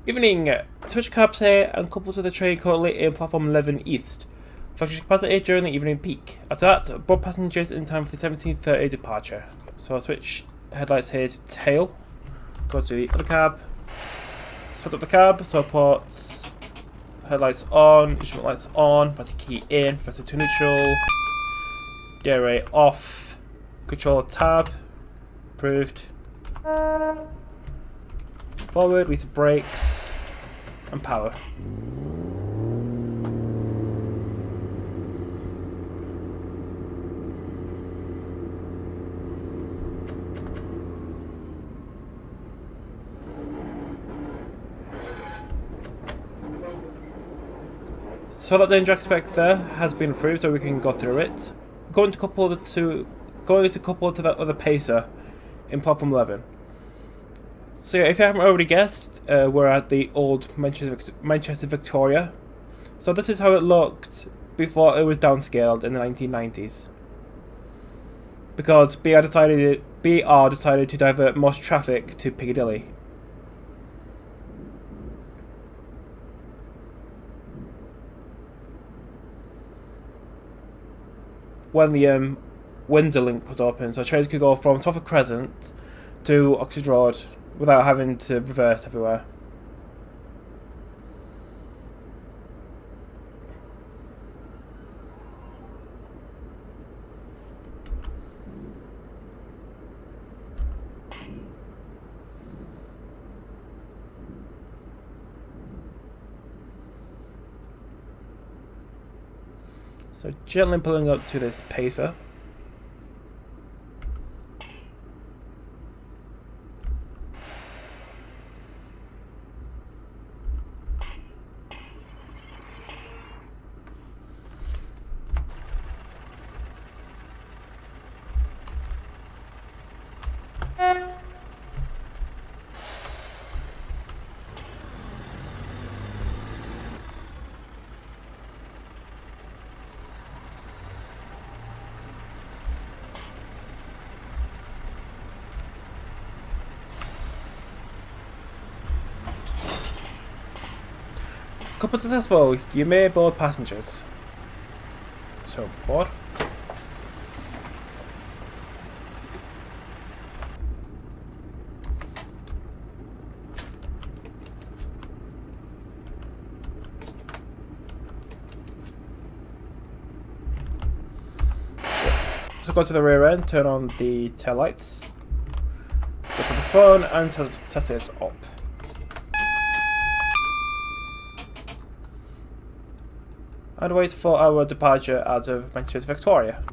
Evening, switch cabs here and coupled with the train currently in platform 11 east. Function capacity during the evening peak. After that, board passengers in time for the 17:30 departure. So I'll switch headlights here to tail. Go to the other cab. Set up the cab, so I'll put headlights on, instrument lights on, press the key in, press it to neutral, gear off, control tab, approved. Forward, lead to brakes, and power. So that danger aspect there has been approved, so we can go through it. Going to couple to that other pacer in platform 11. So yeah, if you haven't already guessed, we're at the old Manchester Victoria. So this is how it looked before it was downscaled in the 1990s. Because BR decided to divert most traffic to Piccadilly. When the Windsor link was open, so trains could go from Topper Crescent to Oxford Road without having to reverse everywhere. So gently pulling up to this pacer. Couple successful, you may board passengers. So, board. So go to the rear end, turn on the tail lights, go to the phone and set it up. And wait for our departure out of Manchester Victoria.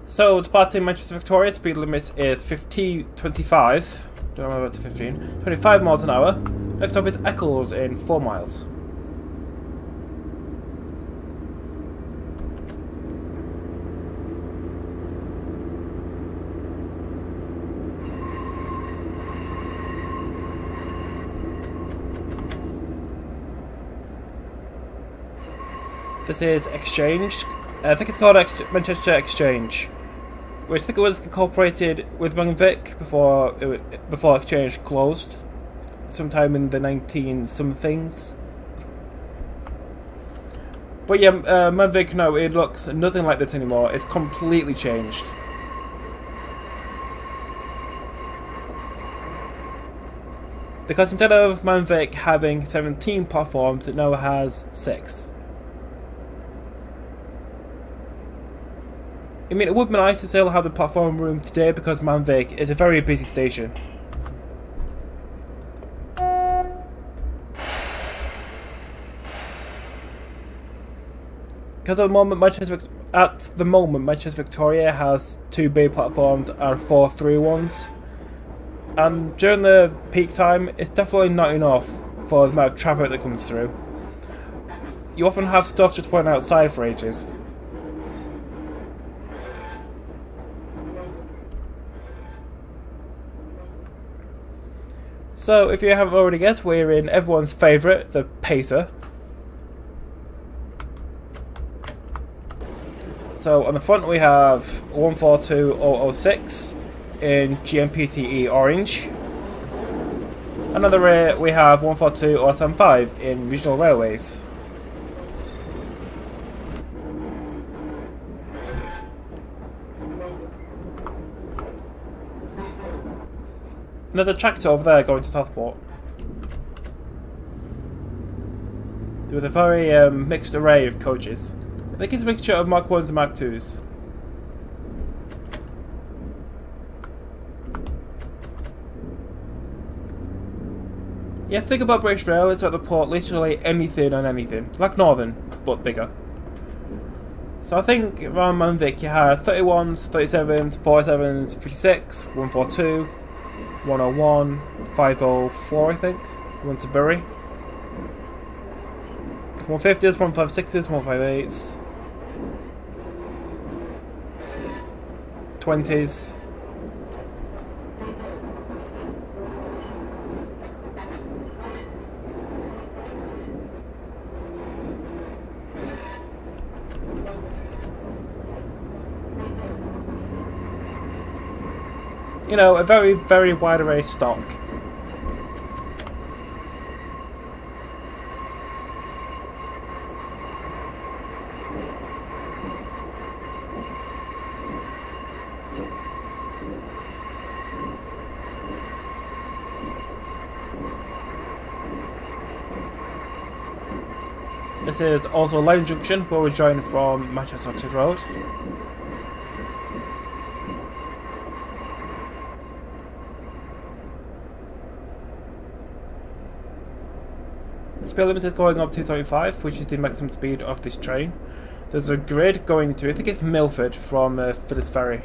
So, departing Manchester Victoria, speed limit is 25. Don't know about to 15. 25 miles an hour. Next up is Eccles in 4 miles. This is Exchange. I think it's called Manchester Exchange, which I think it was incorporated with Manvic before Exchange closed, sometime in the 19-somethings. But yeah, Manvic, no, it looks nothing like this anymore. It's completely changed. Because instead of Manvic having 17 platforms, it now has 6. I mean, it would be nice to still have the platform room today because Manvic is a very busy station. Because at the moment Manchester Victoria has 2 B platforms and 4 through ones, and during the peak time it's definitely not enough for the amount of traffic that comes through. You often have stuff just waiting outside for ages. So if you haven't already guessed, we're in everyone's favourite, the Pacer. So on the front we have 142006 in GMPTE orange, and on the rear we have 142075 in Regional Railways. Another tractor over there going to Southport, with a very mixed array of coaches. I think it's a mixture of Mark 1s and Mark 2s. Yeah, think about British Rail, it's at the port literally anything and anything. Like Northern, but bigger. So I think around Manvic you had 31s, 37s, 47s, 56, 142, 101, 504 I think, one to Bury. 150s, 156s, 158s, 20s. You know, a very, very wide array of stock. This is also Helens Junction, where we're joined from Manchester Oxford Road. The speed limit is going up to 225, which is the maximum speed of this train. There's a grid going to, I think it's Milford from Phillips Ferry.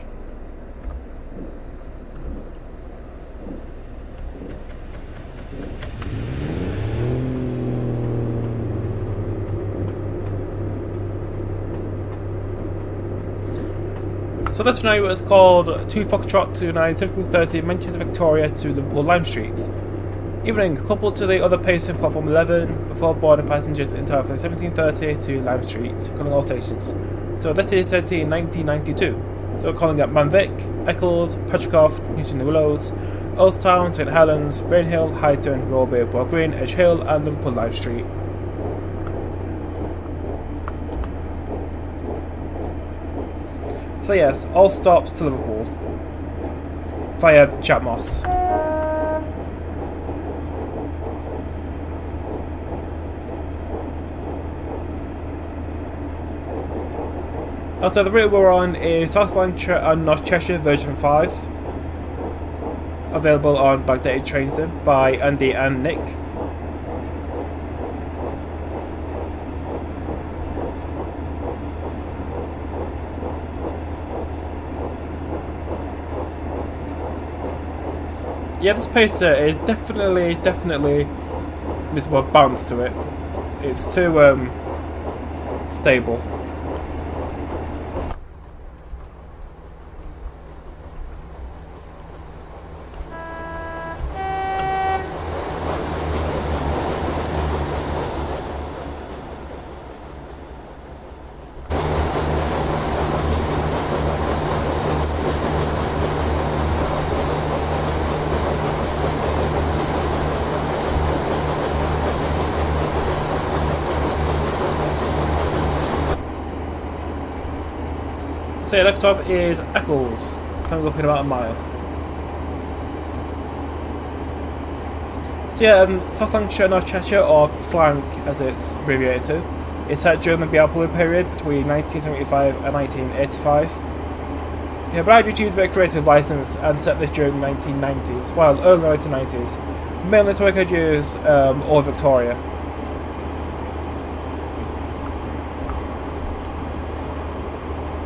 So this train was called 2 Foxtrot 29 1730 Manchester Victoria to Liverpool Lime Street. Evening, coupled to the other pacing platform 11 before boarding passengers in time from 1730 to Lime Street, calling all stations. So this is 1992. So we're calling at Manvic, Eccles, Patricroft, Newton-le-Willows, Earlestown, St Helens, Rainhill, Highton, Rowby, Ball Green, Edge Hill and Liverpool Lime Street. So yes, all stops to Liverpool via Chatmoss. Also, the route we're on is South Lancashire and North Cheshire version 5, available on backdated trains by Andy and Nick. Yeah, this pacer is definitely needs more bounce to it. It's too stable. So next stop is Eccles, coming up in about a mile. So yeah, South Lancashire North Cheshire, or SLANC as it's abbreviated to, is set during the BR Blue period between 1975 and 1985. Yeah, but I do choose to make a creative license and set this during the 1990s, well, early 1990s, mainly so I could use Old Victoria.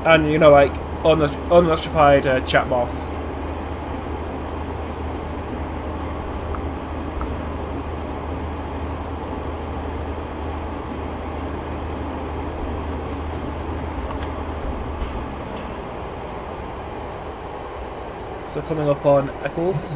And, you know, like, unelectrified chat moss. So coming up on Eccles.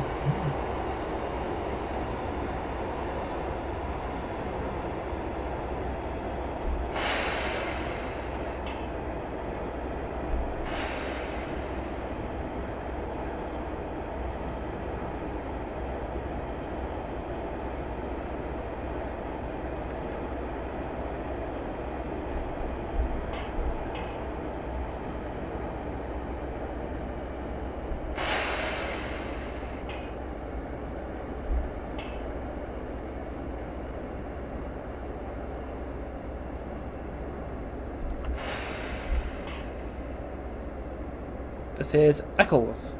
This is Eccles.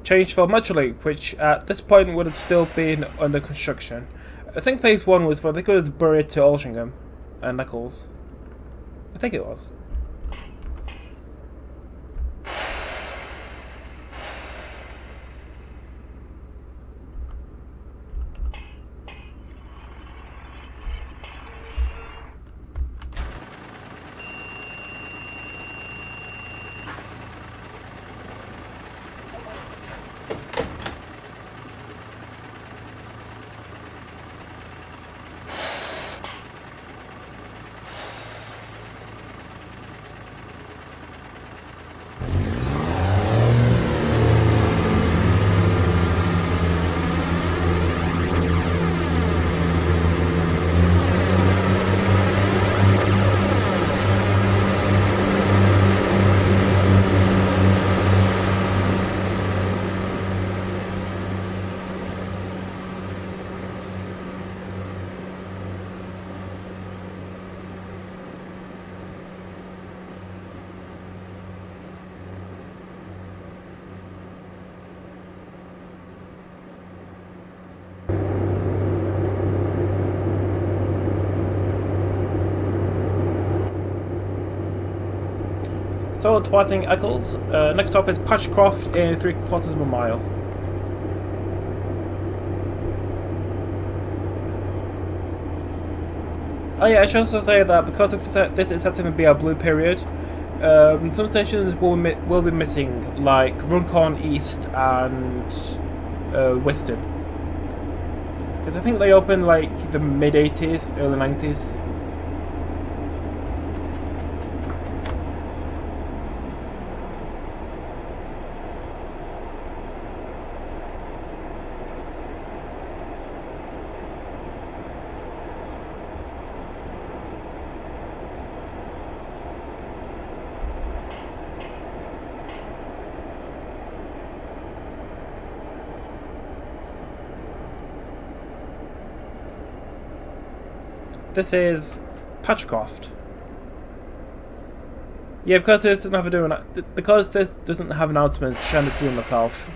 Changed for Muchloop, which at this point would have still been under construction. I think phase 1 was for, I think it was Bury to Altrincham and Eccles. I think it was. So, departing Eccles, next stop is Patricroft in 3/4 of a mile. Oh yeah, I should also say that because this is set to be a blue period, some stations will be missing, like Runcorn East and Whiston. Because I think they opened like the mid-80s, early 90s. This is Patricroft. Yeah, because this doesn't have announcements, I'm trying to do it myself.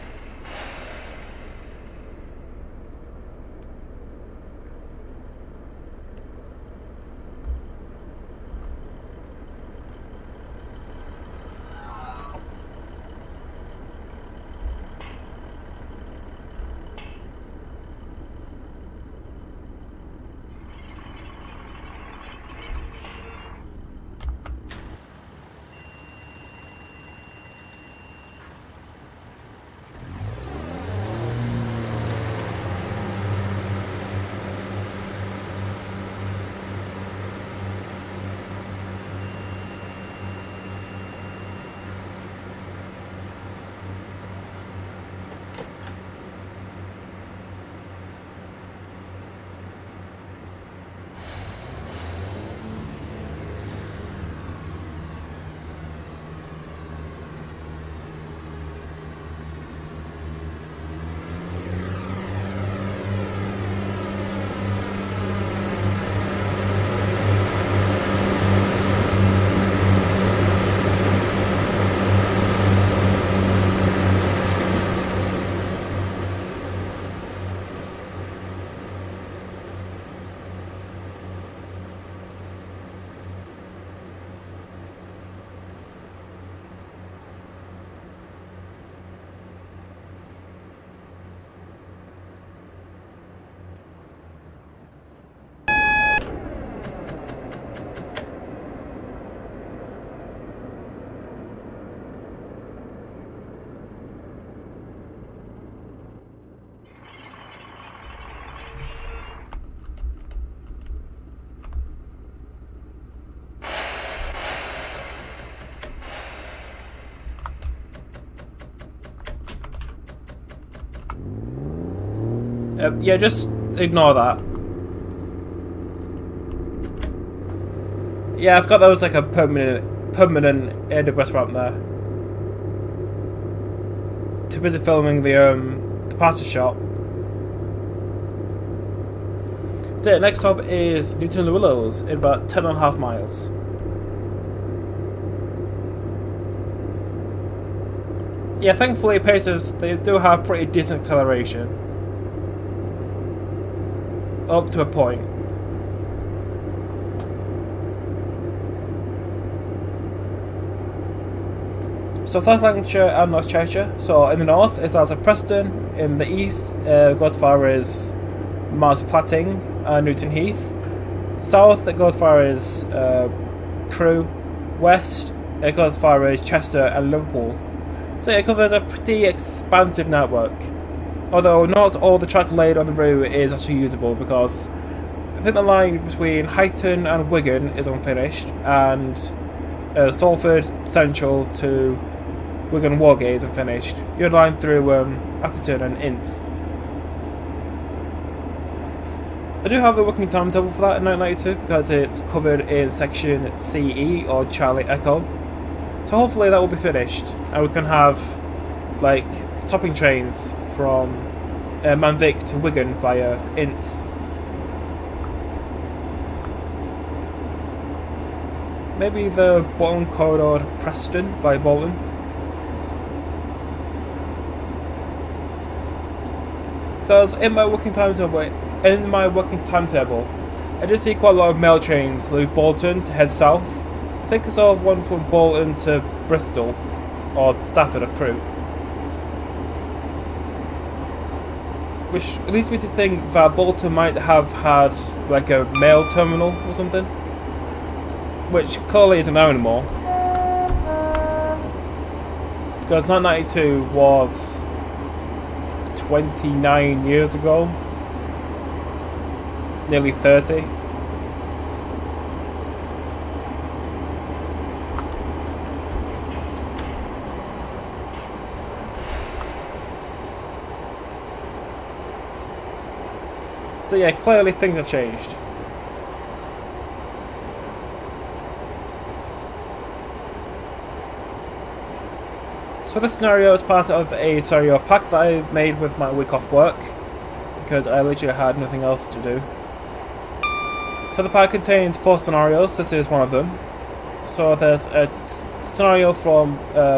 Yeah, just ignore that. Yeah, I've got those like a permanent AWS ramp there. Too busy filming the party shop. So next stop is Newton-le-Willows in about 10.5 miles. Yeah, thankfully Pacers, they do have pretty decent acceleration. Up to a point. So South Lancashire and North Cheshire. So in the north it starts at Preston, in the east goes as far as Mount Platting and Newton Heath. South it goes as far as Crewe. West it goes as far as Chester and Liverpool. So it covers a pretty expansive network. Although not all the track laid on the route is actually usable, because I think the line between Huyton and Wigan is unfinished, and Salford Central to Wigan Walgate is unfinished. Your line through Atherton and Ince. I do have the working timetable for that in 1992 because it's covered in section CE or Charlie Echo. So hopefully that will be finished and we can have like topping trains from Manvic to Wigan via Ince. Maybe the Bolton corridor to Preston via Bolton. Because in my working timetable, I did see quite a lot of mail trains leave Bolton to head south. I think I saw one from Bolton to Bristol, or Stafford or Crewe. Which leads me to think that Bolton might have had like a mail terminal or something. Which clearly isn't there anymore. Because 1992 was 29 years ago. Nearly 30. So yeah, clearly things have changed. So this scenario is part of a scenario pack that I made with my week off work, because I literally had nothing else to do. So the pack contains 4 scenarios, this is one of them. So there's a scenario from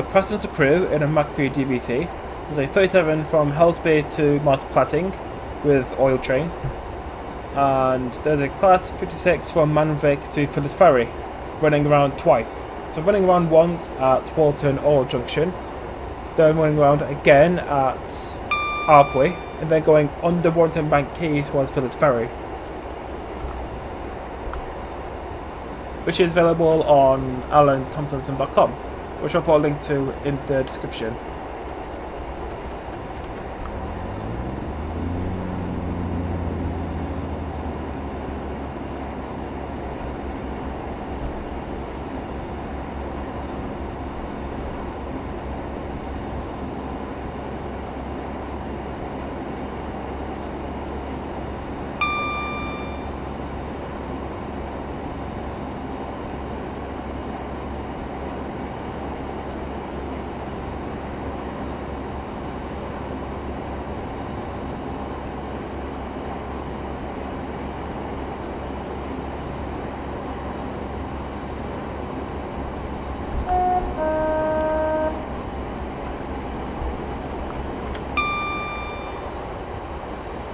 Preston to Crewe in a Mach 3 DVT. There's a 37 from Helsby to Mars Platting with oil train. And there's a class 56 from Manvic to Phillips Ferry, running around twice. So running around once at Walton Oil Junction, then running around again at Arpley, and then going under Warrington Bank Quay towards Phillips Ferry. Which is available on alantomlinson.com, which I'll put a link to in the description.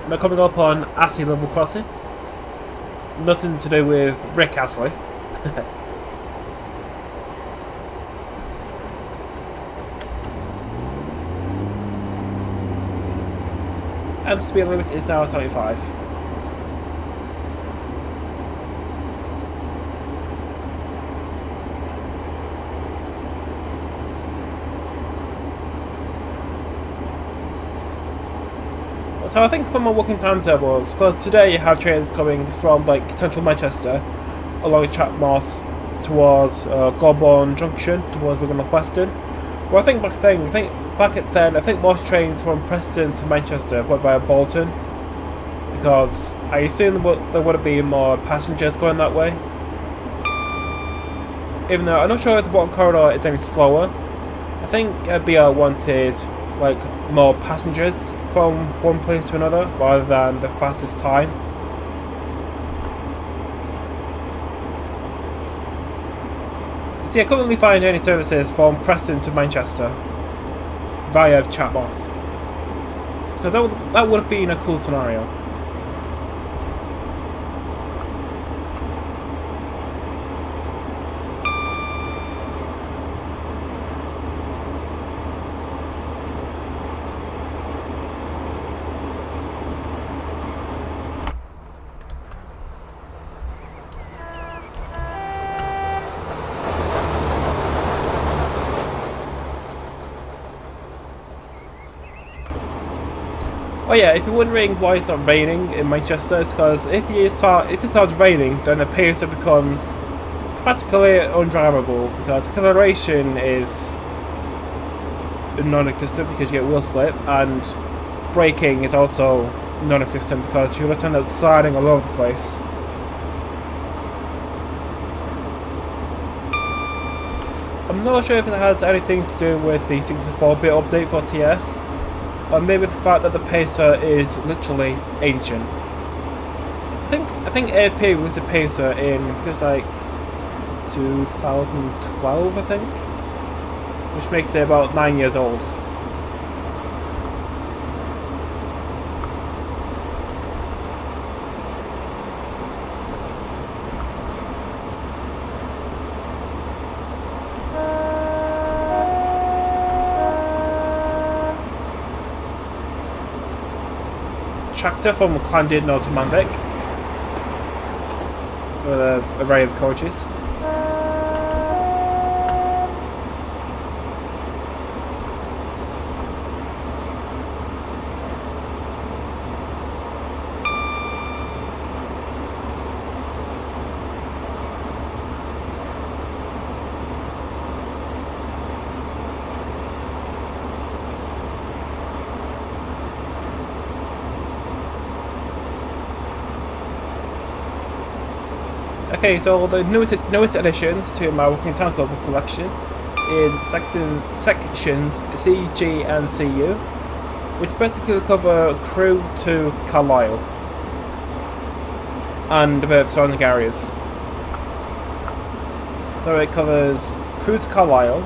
We're coming up on Astley Level Crossing. Nothing to do with Rick Astley. And the speed limit is now 75. So I think from my working timetables, because today you have trains coming from like central Manchester along Chatmoss towards Gorborne Junction towards Wigan North Western. Well, I think back at then, I think most trains from Preston to Manchester went via Bolton, because I assume there would be more passengers going that way. Even though I'm not sure if the bottom corridor is any slower. I think BR wanted like more passengers from one place to another rather than the fastest time. So I couldn't really find any services from Preston to Manchester via Chatmoss. So that would have been a cool scenario. Oh yeah, if you're wondering why it's not raining in Manchester, it's because if it starts raining, then the pacer becomes practically undrivable because acceleration is non-existent because you get wheel slip, and braking is also non-existent because you're just end up sliding all over the place. I'm not sure if it has anything to do with the 64-bit update for TS. Or maybe the fact that the pacer is literally ancient. I think AP was the pacer in, I think it was like 2012, I think, which makes it about 9 years old. Tractor from Llandudno to Manvic with an array of coaches. Okay, so the newest additions to my working timetable collection is sections C, G and CU, which basically cover Crewe to Carlisle and a bit of surrounding areas. So it covers Crewe to Carlisle,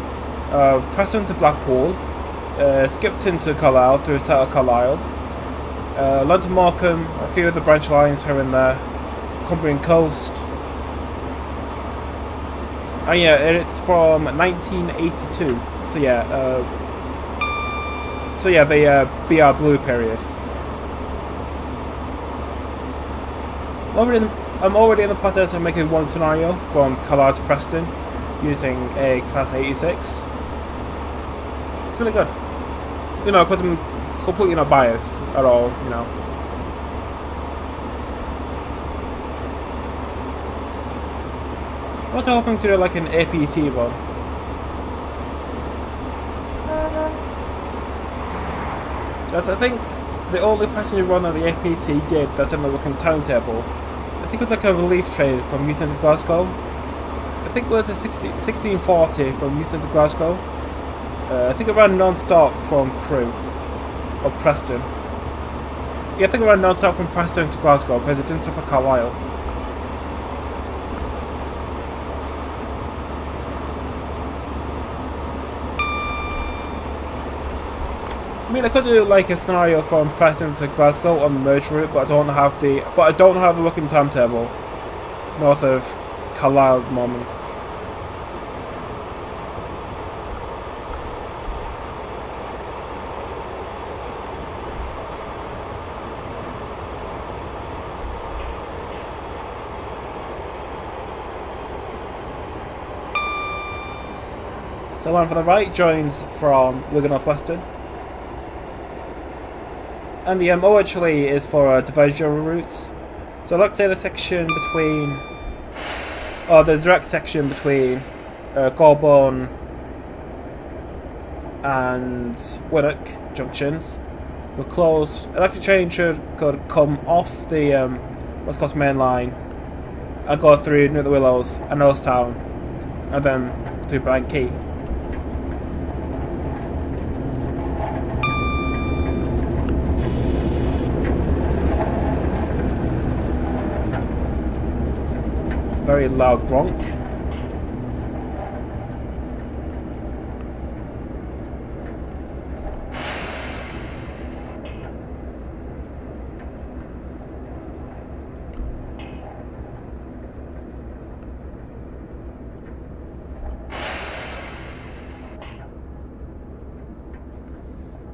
Preston to Blackpool, Skipton to Carlisle through Settle Carlisle, London Morecambe, a few of the branch lines here and there, Cumbrian Coast. Oh yeah, it's from 1982. So yeah, the BR Blue period. I'm already in the process of making one scenario from Carlisle to Preston using a Class 86. It's really good. You know, because I'm completely not biased at all, you know. I was hoping to do like an APT one. Because I think the only passenger run that the APT did that's in the working timetable, I think it was like a relief train from Newton to Glasgow. I think it was a 1640 from Newton to Glasgow. I think it ran non-stop from Crewe or Preston. Yeah, I think it ran non-stop from Preston to Glasgow because it didn't stop at Carlisle. I mean, I could do like a scenario from Preston to Glasgow on the merge route, but I don't have the working timetable north of Carlisle at the moment. So one for the right joins from Wigan North Western. And the MO actually is for diversionary routes. So let's say the section between, or the direct section between Golborne and Willock junctions We're closed. Electric train could come off the West Coast Main Line and go through Newton-le-Willows and Earlestown, and then through Bank Key. Very loud gronk.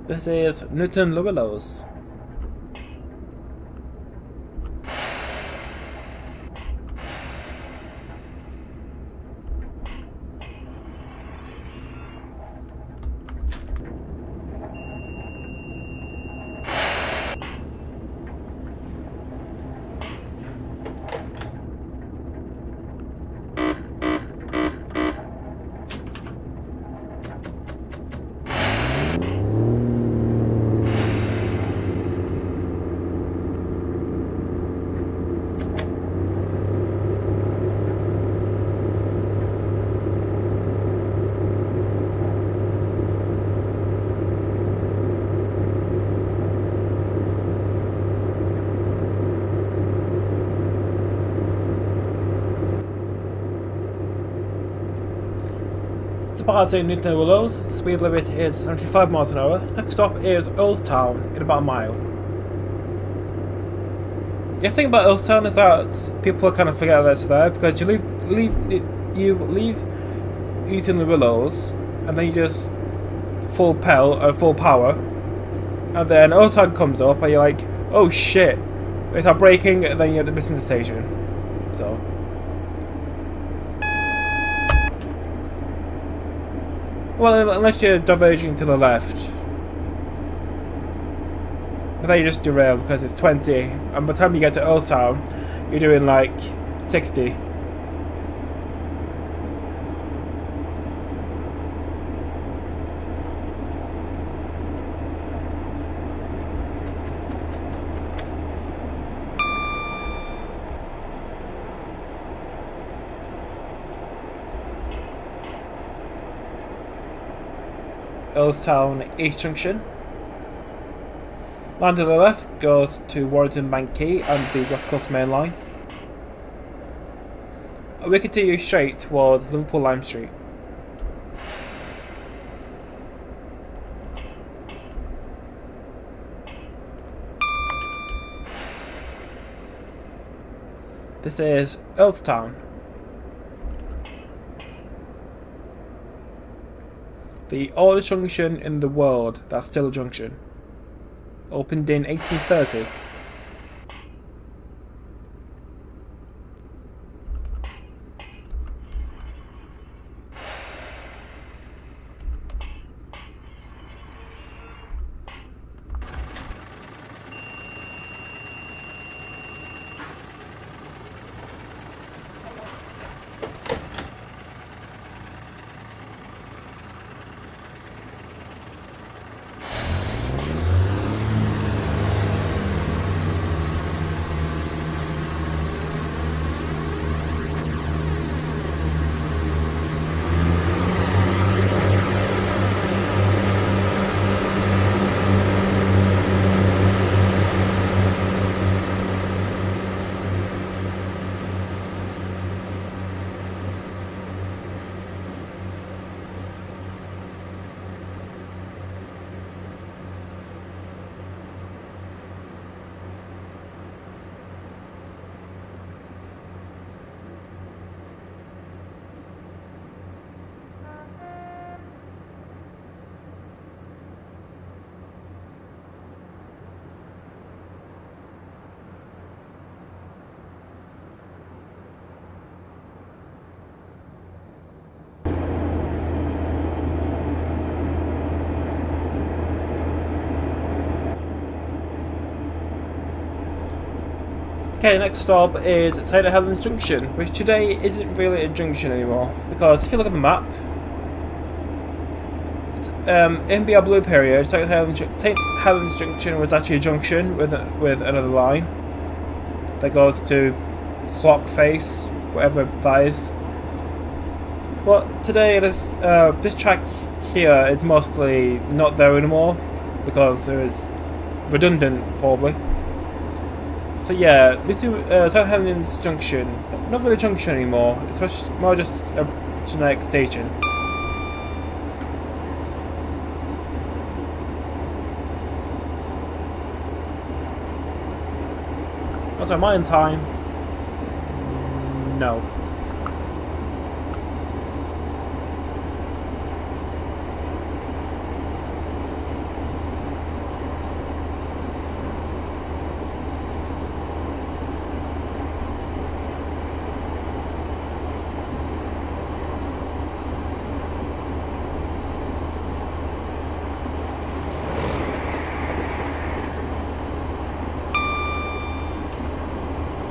This is Newton-le-Willows. Departing Newton-le-Willows, speed limit is 75 miles an hour. Next stop is Earlestown in about a mile. The thing about Earlestown is that people kind of forget that it's there, because you leave Newton-le-Willows and then you just full power, and then Earlestown comes up and you're like, oh shit, they start braking, and then you're missing the station. So. Well, unless you're diverging to the left. But then you just derail because it's 20, and by the time you get to Earlestown, you're doing like 60. Earlestown East Junction. Line to the left goes to Warrington Bank Quay and the West Coast Main Line. We continue straight towards Liverpool Lime Street. This is Earlestown. The oldest junction in the world that's still a junction. Opened in 1830. Okay, next stop is outside of Helens Junction, which today isn't really a junction anymore, because if you look at the map, in the blue period, St Helens Junction was actually a junction with another line that goes to Clock Face, whatever that is. But today, this track here is mostly not there anymore because it was redundant, probably. So yeah, St Helens Junction, not really a junction anymore. It's more just a generic station. Also, am I in time? No.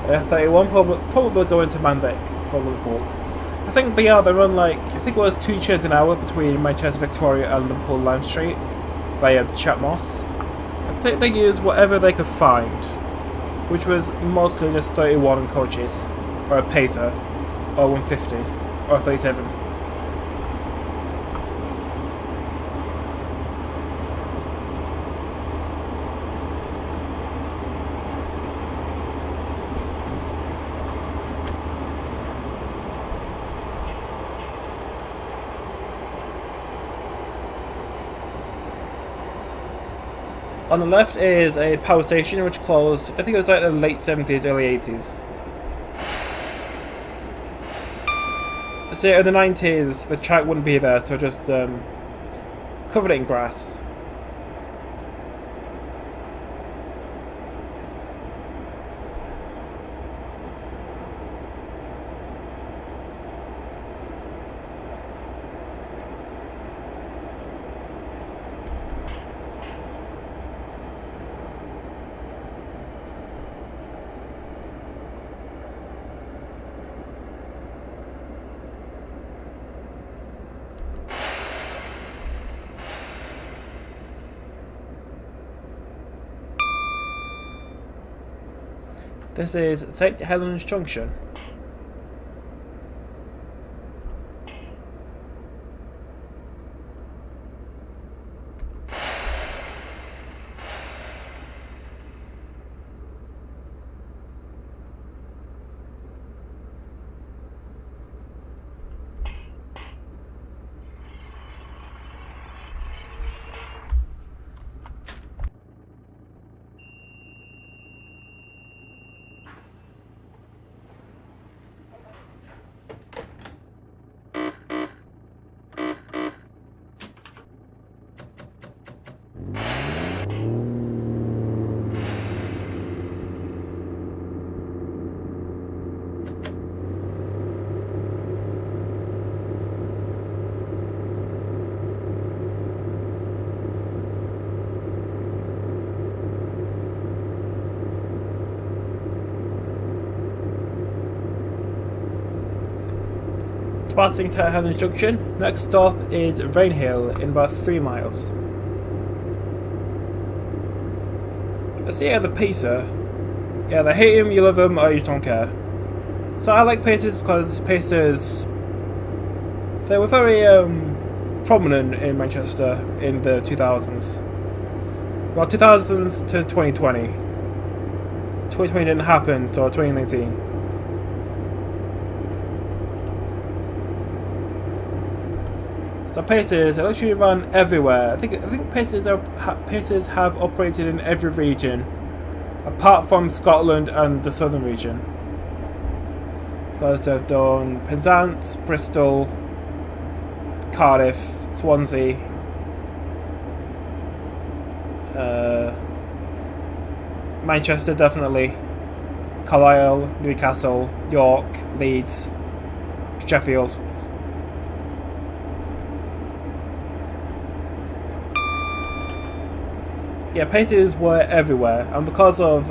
F31 probably going to Manvic from Liverpool. I think they run I think it was 2 trains an hour between Manchester Victoria and Liverpool Lime Street via Chatmoss. I think they used whatever they could find, which was mostly just 31 coaches, or a Pacer, or 150, or 37. On the left is a power station which closed, I think it was like the late 70s, early 80s. So in the 90s, the track wouldn't be there, so just covered it in grass. This is St Helens Junction. Departing St Helens Junction, next stop is Rainhill in about 3 miles. So yeah, the Pacer. Yeah, they hate him, you love him, or you don't care. So I like Pacers because Pacers, they were very prominent in Manchester in the 2000s. Well, 2000s to 2020. 2020 didn't happen until 2019. So Pacers literally run everywhere. I think Pacers have operated in every region, apart from Scotland and the southern region. Because they've done Penzance, Bristol, Cardiff, Swansea, Manchester definitely, Carlisle, Newcastle, York, Leeds, Sheffield. Yeah, Pacers were everywhere, and because of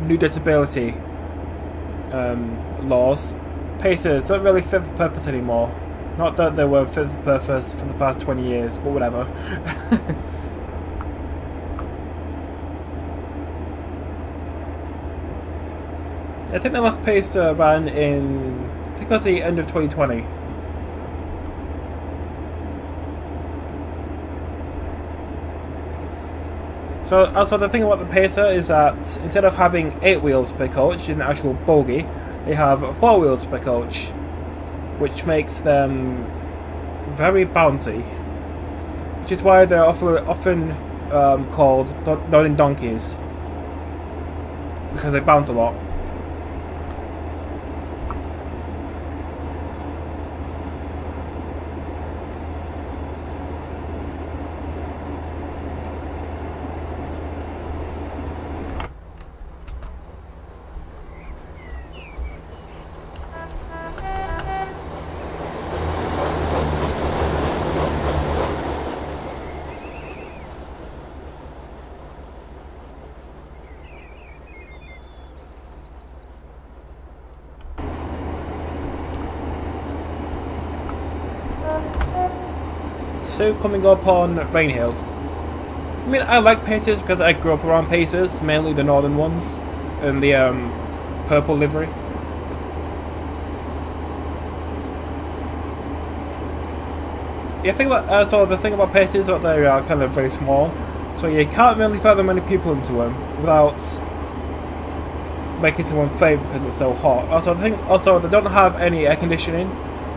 new disability laws, Pacers don't really fit for purpose anymore. Not that they were fit for purpose for the past 20 years, but whatever. I think the last pacer ran in, I think it was the end of 2020. So the thing about the pacer is that instead of having 8 wheels per coach in the actual bogie, they have 4 wheels per coach, which makes them very bouncy. Which is why they're often called nodding donkeys, because they bounce a lot. So coming up on Rainhill. I mean, I like pacers because I grew up around pacers, mainly the northern ones, and the purple livery. Yeah, the thing about pacers is that they are kind of very small, so you can't really fit that many people into them without making someone faint because it's so hot. Also, they don't have any air conditioning.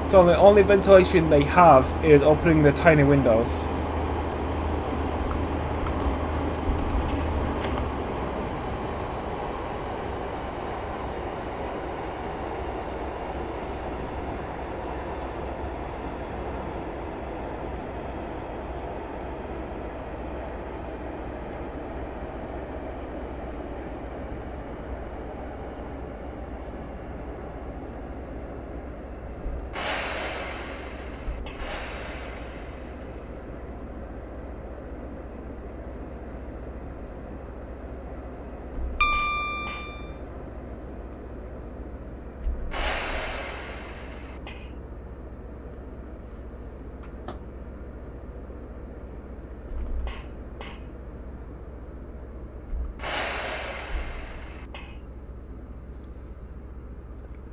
So the only ventilation they have is opening the tiny windows.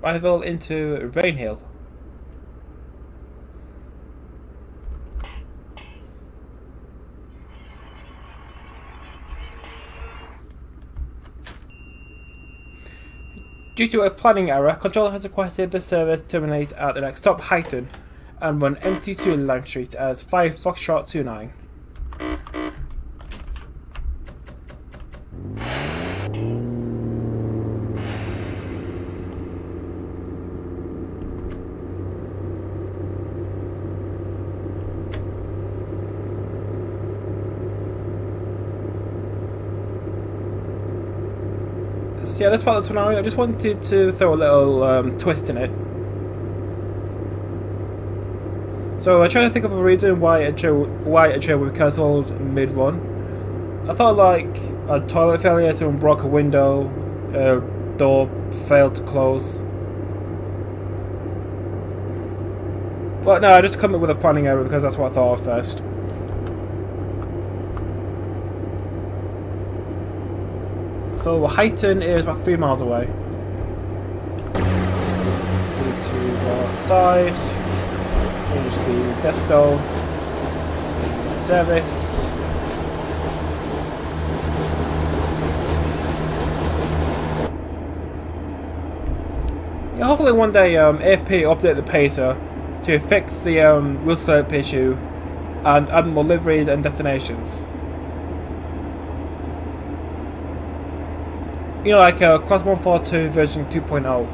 Rival into Rainhill. Due to a planning error, Control has requested the service terminate at the next stop, Highton, and run MT2 Lime Street as 5 Foxtrot 29. So yeah, that's part of the scenario. I just wanted to throw a little twist in it. So I tried to think of a reason why a trail would be cancelled mid-run. I thought like a toilet failure, someone broke a window, a door failed to close. But no, I just come up with a planning error because that's what I thought of first. So Highton is about 3 miles away. Need to go outside, change the desto, service. Yeah, hopefully one day AP update the pacer to fix the wheel slope issue and add more liveries and destinations. You know, like Class 142 version 2.0.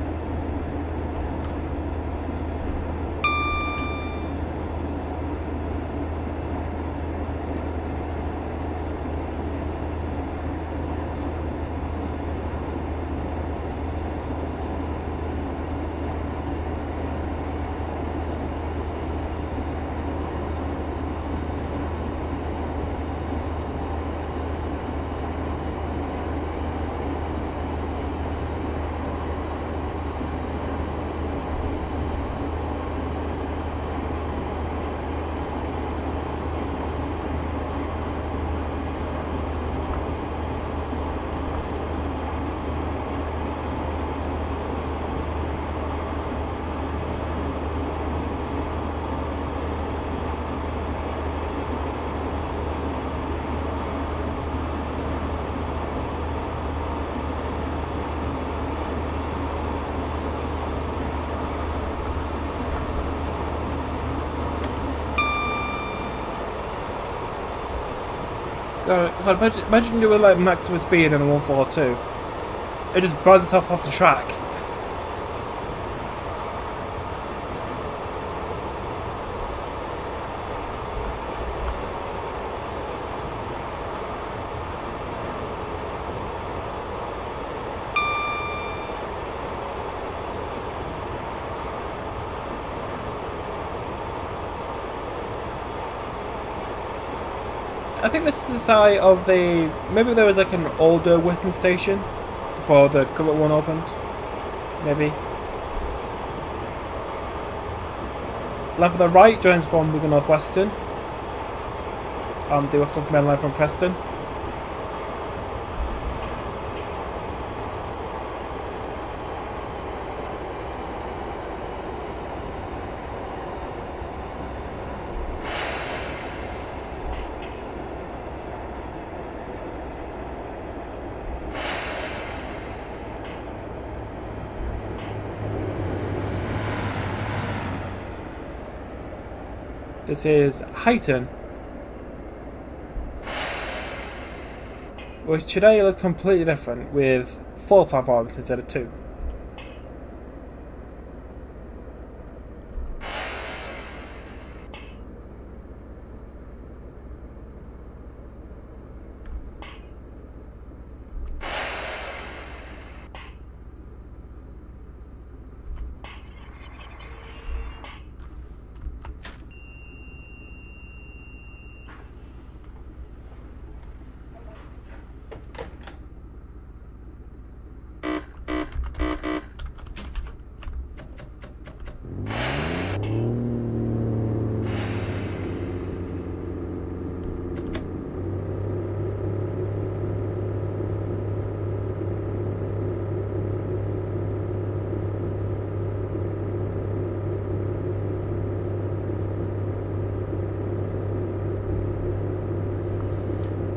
God, imagine doing like maximum speed in a 142. It just burns itself off the track. I think this is the site of the... Maybe there was like an older Western station before the current one opened. Maybe. Line for the right joins from Wigan North Western on the West Coast Main Line from Preston. This is Heighton, which today looks completely different with 4 platforms instead of 2.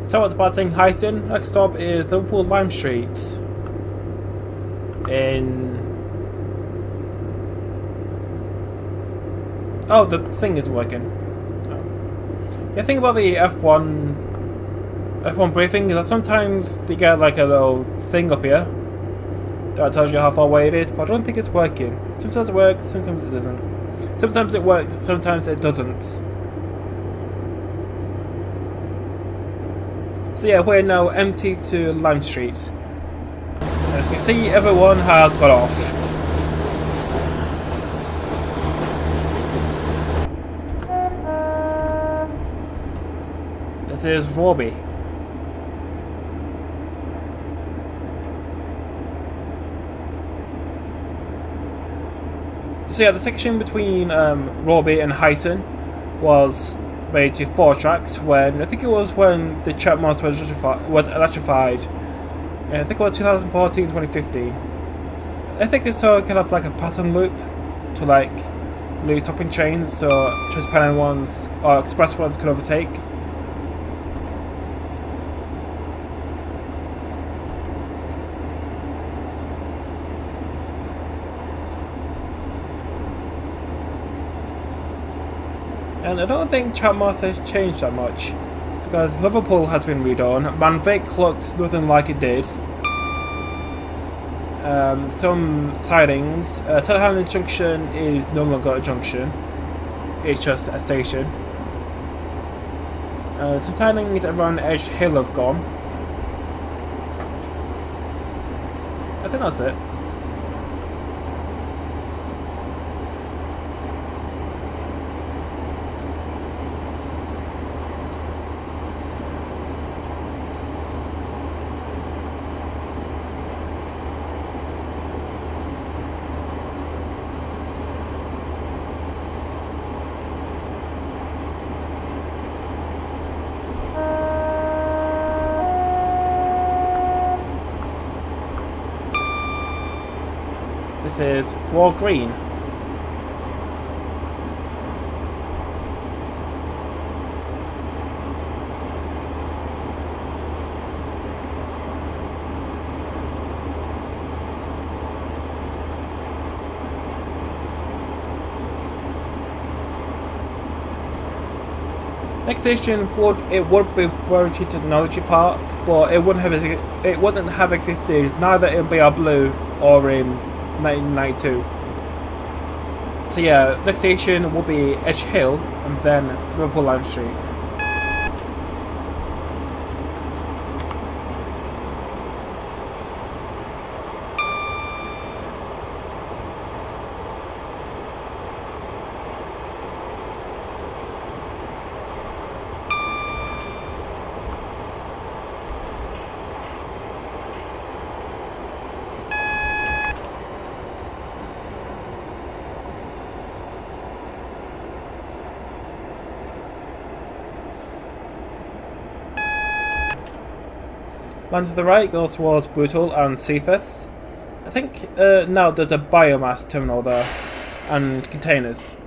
So what's about saying Heighton? Next stop is Liverpool Lime Street in... Oh, the thing isn't working. Oh. Yeah, think about the F1 briefing is that sometimes they get like a little thing up here that tells you how far away it is, but I don't think it's working. Sometimes it works, sometimes it doesn't. Sometimes it works, sometimes it doesn't. So yeah, we're now empty to Lime Street. As you can see, everyone has got off. This is Robbie. So yeah, the section between Robbie and Heighton was made to 4 tracks when I think it was when the Chatmont was electrified. I think it was 2014, 2015. I think it's kind of like a pattern loop to like loop stopping trains so transparent ones or express ones could overtake. And I don't think Chatmont has changed that much, because Liverpool has been redone. Manvic looks nothing like it did. Some sidings. Helens Junction is no longer a junction, it's just a station. Some sidings around Edge Hill have gone. I think that's it. This is Wall Green. Next station would be Wavertree Technology Park, but it wouldn't have existed neither in BR Blue or in 1992. So yeah, next station will be Edge Hill and then Liverpool Lime Street. Line to the right goes towards Bootle and Seaforth. I think now there's a biomass terminal there and containers.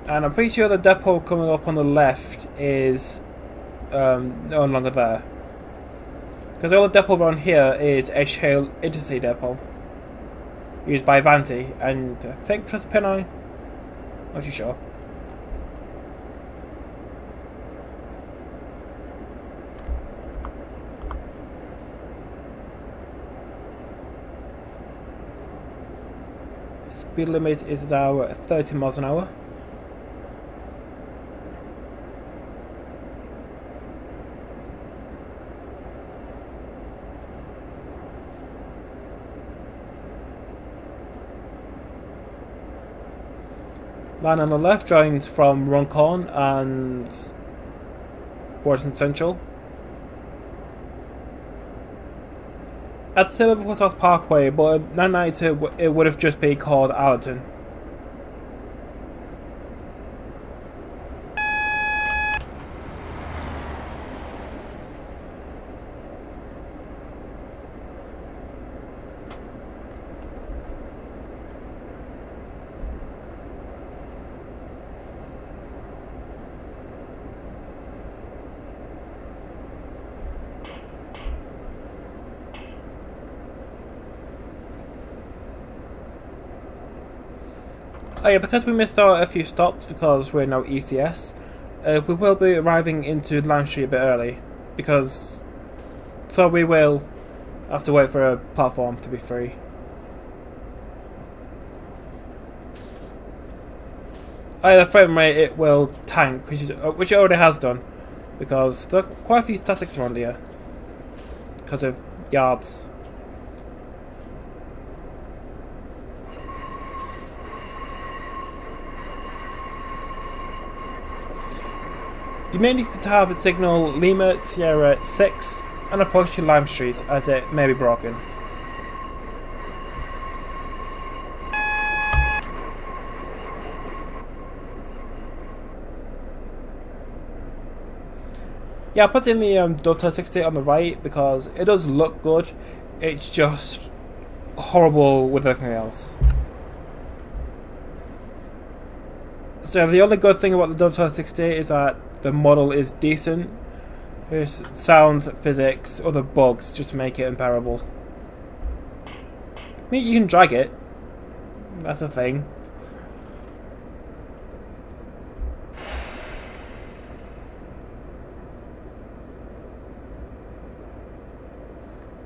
And I'm pretty sure the depot coming up on the left is no longer there. Because all the depot around here is Edge Hill Intersea Depot, used by Vanti and I think Transpennine. Not too sure. Speed limit is now 30 miles an hour. Line on the left joins from Runcorn and Warrington Central. I'd say Liverpool South Parkway, but in 1992 it would have just been called Allerton. Oh yeah, because we missed out a few stops because we're now ECS, we will be arriving into Lime Street a bit early, so we will have to wait for a platform to be free. Oh yeah, the frame rate, it will tank, which it already has done, because there are quite a few statics around here, because of yards. You may need to target signal Lima Sierra 6 and approach to Lime Street as it may be broken. Yeah, I put in the Dovetail 60 on the right because it does look good, it's just horrible with everything else. So the only good thing about the Dovetail 60 is that the model is decent. There's sounds, physics, other bugs just to make it unbearable. I mean, you can drag it. That's the thing.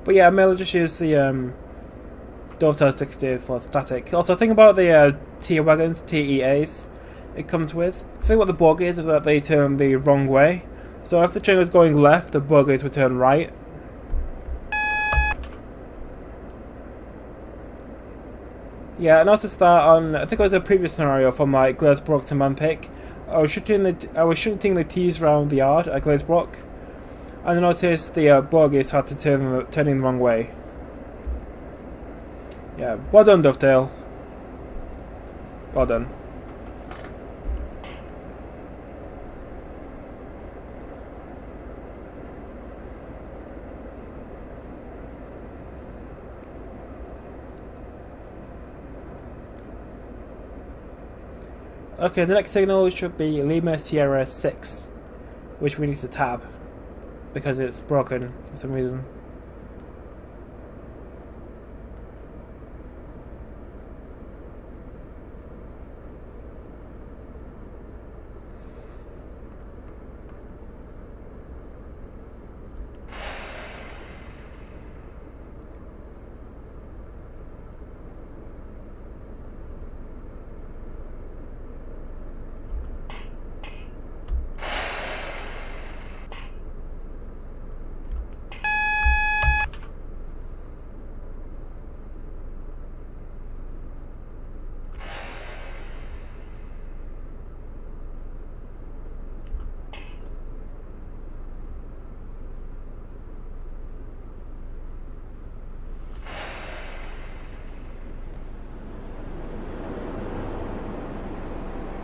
But yeah, I may just use the Dovetail 60 for static. Also, think about the T-Wagons, TEAs it comes with. The thing about the bug is that they turn the wrong way. So if the train was going left, the buggies would turn right. Yeah, I noticed that on, I think it was a previous scenario from like Glazebrook to Manpick. I was shooting the T's around the yard at Glazebrook, and I noticed the buggies had to turning the wrong way. Yeah, well done, Dovetail. Well done. Okay, the next signal should be Lima Sierra 6, which we need to tab because it's broken for some reason.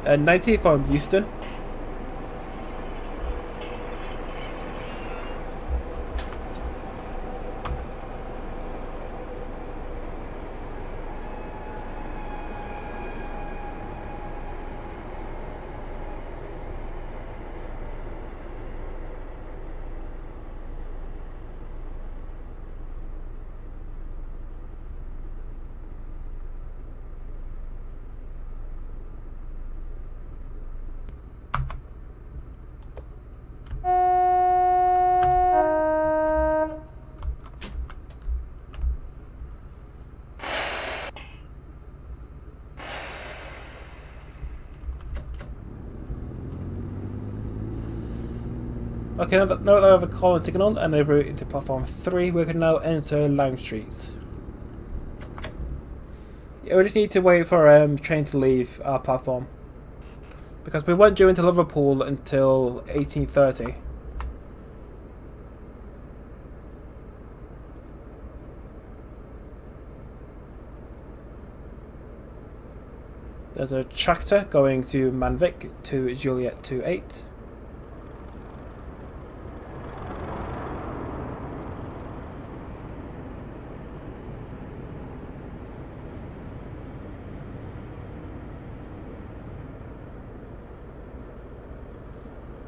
90 from Euston. Okay, now that I have a column taken on and they route into platform 3, we can now enter Lime Street. Yeah, we just need to wait for train to leave our platform, because we weren't due into Liverpool until 1830. There's a tractor going to Manvic to Juliet 28.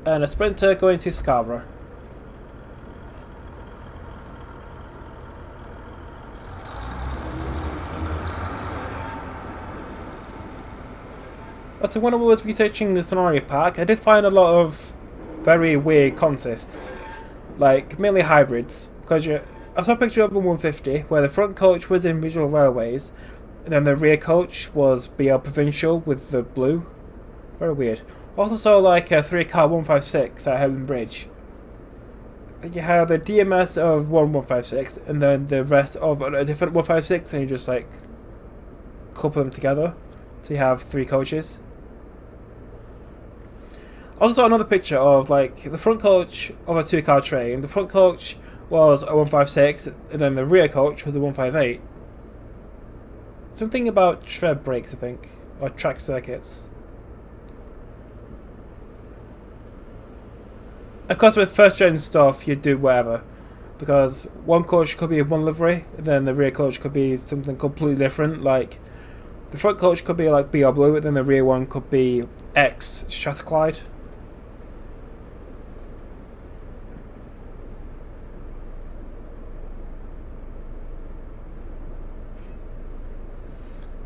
And a sprinter going to Scarborough. So when I was researching the scenario pack, I did find a lot of very weird consists, like mainly hybrids. Because I saw a picture of a 150 where the front coach was in Regional Railways, and then the rear coach was BL Provincial with the blue. Very weird. Also saw like a 3-car 156 at Helens Bridge. You have the DMS of one 156 and then the rest of a different 156, and you just like couple them together. So you have 3 coaches. Also saw another picture of like the front coach of a 2-car train. The front coach was a 156 and then the rear coach was a 158. Something about tread brakes, I think, or track circuits. Of course, with first gen stuff, you do whatever, because one coach could be one livery, and then the rear coach could be something completely different. Like the front coach could be like BR Blue, and then the rear one could be X Strathclyde.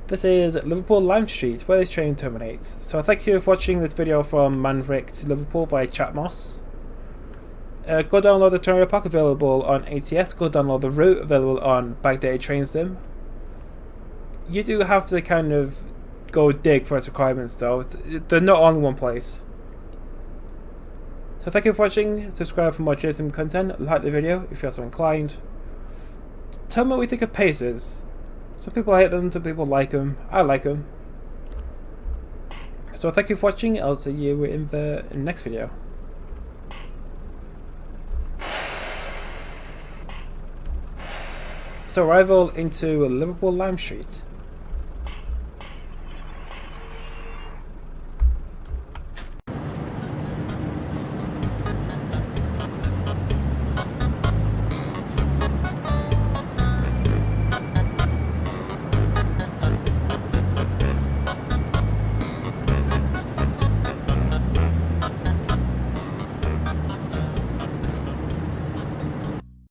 This is Liverpool Lime Street, where this train terminates. So thank you for watching this video from Manvic to Liverpool via Chatmos. Go download the scenario pack available on ATS, go download the route available on Backdated Train Sim. You do have to kind of go dig for its requirements though, they're not all in one place. So thank you for watching, subscribe for more JSIM content, like the video if you're so inclined. Tell me what you think of paces. Some people hate them, some people like them, I like them. So thank you for watching, I'll see you in the next video. So arrival into Liverpool Lime Street.